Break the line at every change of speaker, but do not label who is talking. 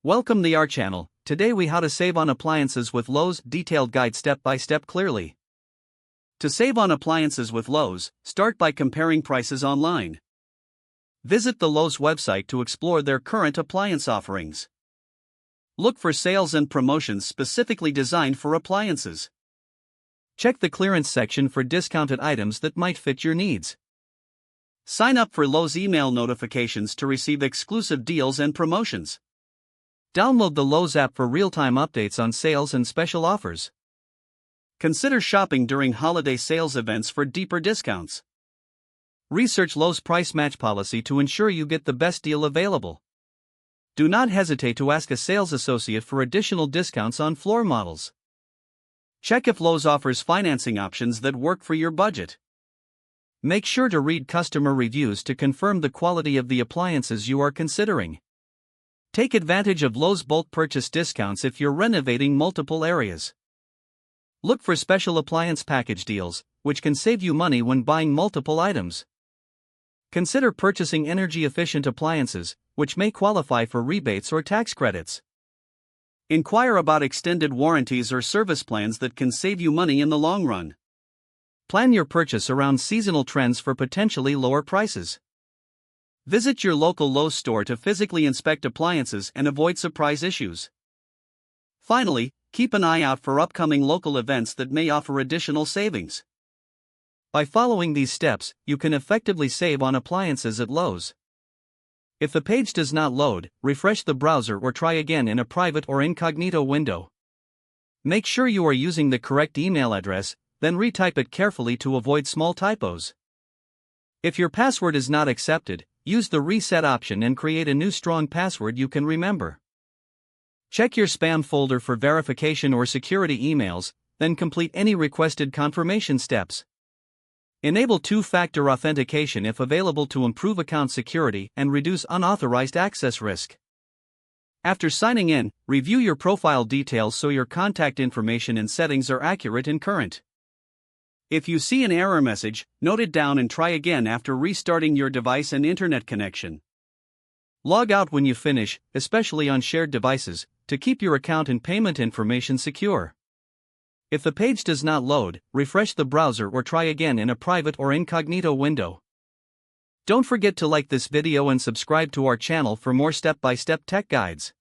Welcome to our channel. Today we how to save on appliances with Lowe's detailed guide step by step clearly. To save on appliances with Lowe's, start by comparing prices online. Visit the Lowe's website to explore their current appliance offerings. Look for sales and promotions specifically designed for appliances. Check the clearance section for discounted items that might fit your needs. Sign up for Lowe's email notifications to receive exclusive deals and promotions. Download the Lowe's app for real-time updates on sales and special offers. Consider shopping during holiday sales events for deeper discounts. Research Lowe's price match policy to ensure you get the best deal available. Do not hesitate to ask a sales associate for additional discounts on floor models. Check if Lowe's offers financing options that work for your budget. Make sure to read customer reviews to confirm the quality of the appliances you are considering. Take advantage of Lowe's bulk purchase discounts if you're renovating multiple areas. Look for special appliance package deals, which can save you money when buying multiple items. Consider purchasing energy-efficient appliances, which may qualify for rebates or tax credits. Inquire about extended warranties or service plans that can save you money in the long run. Plan your purchase around seasonal trends for potentially lower prices. Visit your local Lowe's store to physically inspect appliances and avoid surprise issues. Finally, keep an eye out for upcoming local events that may offer additional savings. By following these steps, you can effectively save on appliances at Lowe's. If the page does not load, refresh the browser or try again in a private or incognito window. Make sure you are using the correct email address, then retype it carefully to avoid small typos. If your password is not accepted, use the reset option and create a new strong password you can remember. Check your spam folder for verification or security emails, then complete any requested confirmation steps. Enable two-factor authentication if available to improve account security and reduce unauthorized access risk. After signing in, review your profile details so your contact information and settings are accurate and current. If you see an error message, note it down and try again after restarting your device and internet connection. Log out when you finish, especially on shared devices, to keep your account and payment information secure. If the page does not load, refresh the browser or try again in a private or incognito window. Don't forget to like this video and subscribe to our channel for more step-by-step tech guides.